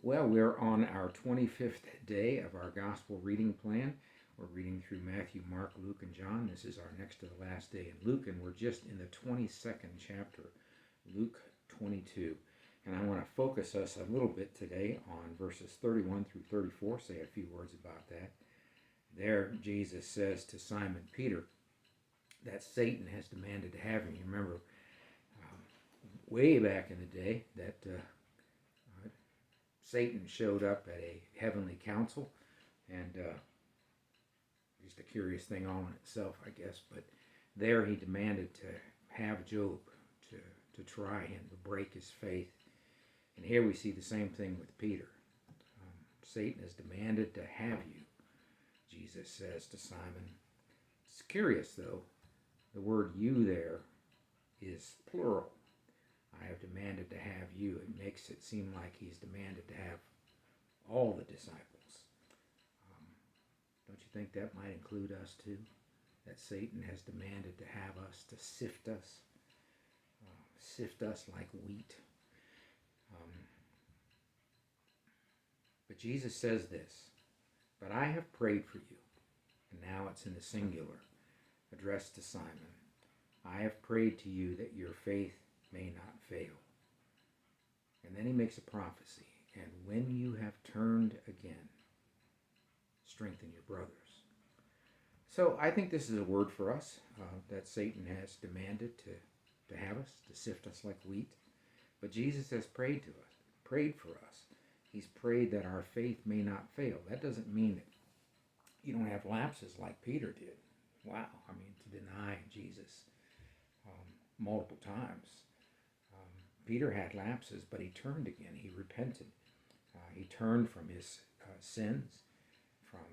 Well, we're on our 25th day of our gospel reading plan. We're reading through Matthew, Mark, Luke, and John. This is our next to the last day in Luke, and we're just in the 22nd chapter, Luke 22. And I want to focus us a little bit today on verses 31 through 34, say a few words about that. There, Jesus says to Simon Peter that Satan has demanded to have him. You remember way back in the day that Satan showed up at a heavenly council, and just a curious thing all in itself, I guess, but there he demanded to have Job to try him, to break his faith. And here we see the same thing with Peter. Satan has demanded to have you, Jesus says to Simon. It's curious, though, the word you there is plural. I have demanded to have you. It makes it seem like he's demanded to have all the disciples. Don't you think that might include us too? That Satan has demanded to have us, to sift us like wheat. But Jesus says this, but I have prayed for you. And now it's in the singular, addressed to Simon. I have prayed to you that your faith may not fail. And then he makes a prophecy. And when you have turned again, strengthen your brothers. So I think this is a word for us that Satan has demanded to have us, to sift us like wheat. But Jesus has prayed for us. He's prayed that our faith may not fail. That doesn't mean that you don't have lapses like Peter did. Wow, I mean, to deny Jesus multiple times. Peter had lapses, but he turned again. He repented. He turned from his sins, from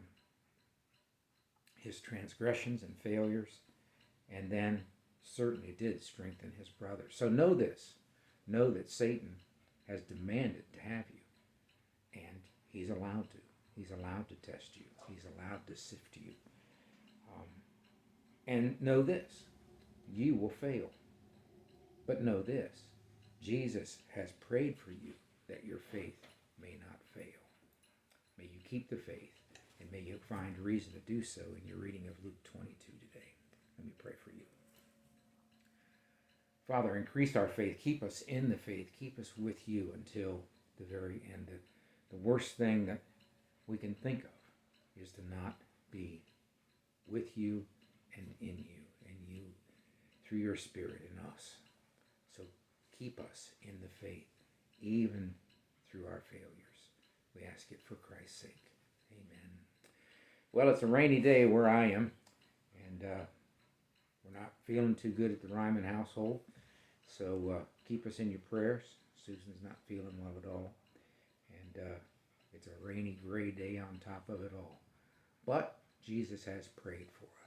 his transgressions and failures, and then certainly did strengthen his brothers. So know this. Know that Satan has demanded to have you, and he's allowed to. He's allowed to test you. He's allowed to sift you. And know this. You will fail. But know this. Jesus has prayed for you that your faith may not fail. May you keep the faith, and may you find reason to do so in your reading of Luke 22 today. Let me pray for you. Father, increase our faith. Keep us in the faith. Keep us with you until the very end. The worst thing that we can think of is to not be with you and in you, and you through your Spirit in us. So keep us in the faith, even through our failures. We ask it for Christ's sake. Amen. Well, it's a rainy day where I am, and we're not feeling too good at the Ryman household. So keep us in your prayers. Susan's not feeling well at all. And it's a rainy, gray day on top of it all. But Jesus has prayed for us.